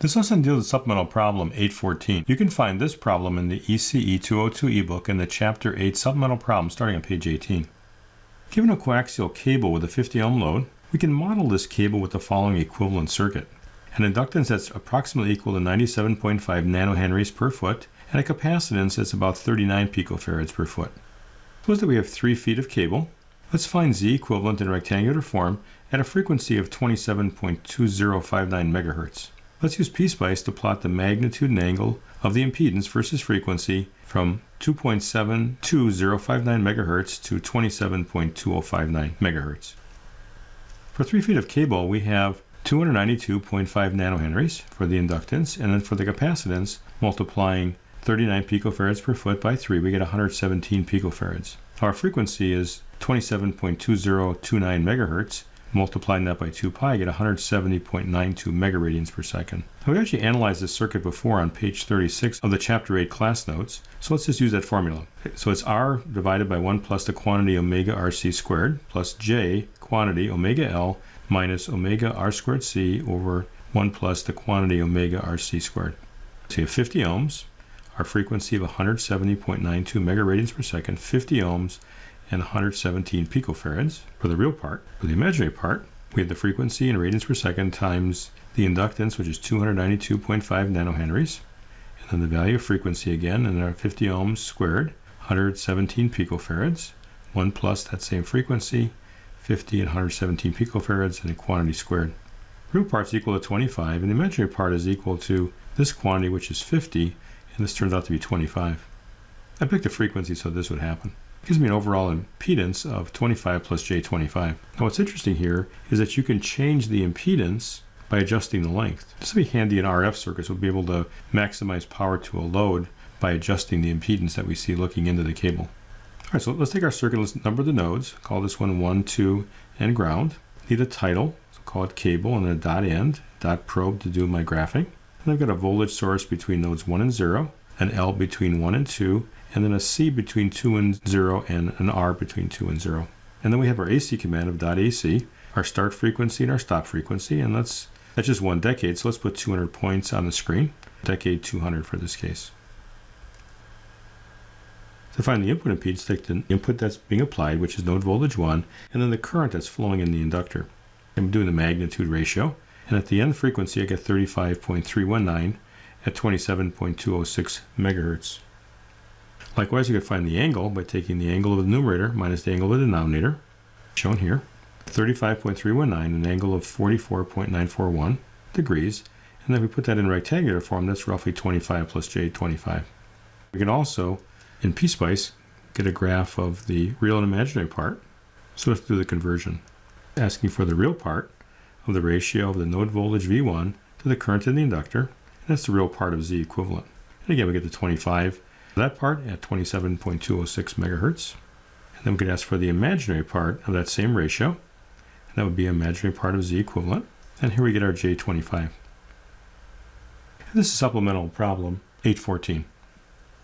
This lesson deals with supplemental problem 8.14. You can find this problem in the ECE202 ebook in the Chapter 8 supplemental problem starting on page 18. Given a coaxial cable with a 50 ohm load, we can model this cable with the following equivalent circuit. An inductance that's approximately equal to 97.5 nanohenries per foot and a capacitance that's about 39 picofarads per foot. Suppose that we have 3 feet of cable. Let's find Z equivalent in rectangular form at a frequency of 27.2059 megahertz. Let's use PSpice to plot the magnitude and angle of the impedance versus frequency from 2.72059 megahertz to 27.2059 megahertz. For 3 feet of cable, we have 292.5 nanohenries for the inductance, and then for the capacitance, multiplying 39 picofarads per foot by 3, we get 117 picofarads. Our frequency is 27.2029 megahertz. Multiplying that by 2 pi, I get 170.92 megaradians per second. Now, we actually analyzed this circuit before on page 36 of the Chapter 8 class notes, so let's just use that formula. So it's R divided by 1 plus the quantity omega RC squared plus J quantity omega L minus omega R squared C over 1 plus the quantity omega RC squared. So you have 50 ohms, our frequency of 170.92 megaradians per second, 50 ohms, and 117 picofarads for the real part. For the imaginary part, we have the frequency in radians per second times the inductance, which is 292.5 nanohenries, and then the value of frequency again, and our 50 ohms squared, 117 picofarads, 1 plus that same frequency, 50 and 117 picofarads, and a quantity squared. The real part is equal to 25, and the imaginary part is equal to this quantity, which is 50, and this turns out to be 25. I picked a frequency so this would happen. It gives me an overall impedance of 25 plus J25. Now what's interesting here is that you can change the impedance by adjusting the length. This will be handy in RF circuits. We'll be able to maximize power to a load by adjusting the impedance that we see looking into the cable. All right, so let's take our circuit, let's number the nodes. Call this one 1, 2, and ground. Need a title, so call it cable, and then a dot end, dot probe to do my graphing. And I've got a voltage source between nodes 1 and 0, an L between 1 and 2, and then a C between 2 and 0, and an R between 2 and 0. And then we have our AC command of .AC, our start frequency and our stop frequency, and that's just 1 decade, so let's put 200 points on the screen. Decade 200 for this case. To find the input impedance, take the input that's being applied, which is node voltage 1, and then the current that's flowing in the inductor. I'm doing the magnitude ratio, and at the end frequency I get 35.319 at 27.206 megahertz. Likewise, you can find the angle by taking the angle of the numerator minus the angle of the denominator, shown here, 35.319, an angle of 44.941 degrees, and then if we put that in rectangular form, that's roughly 25 plus J25. We can also, in PSpice, get a graph of the real and imaginary part, so we have to do the conversion. Asking for the real part of the ratio of the node voltage V1 to the current in the inductor, and that's the real part of Z equivalent. And again, we get the 25 for that part at 27.206 megahertz. And then we could ask for the imaginary part of that same ratio, and that would be imaginary part of Z equivalent. And here we get our J25. And this is supplemental problem 8.14.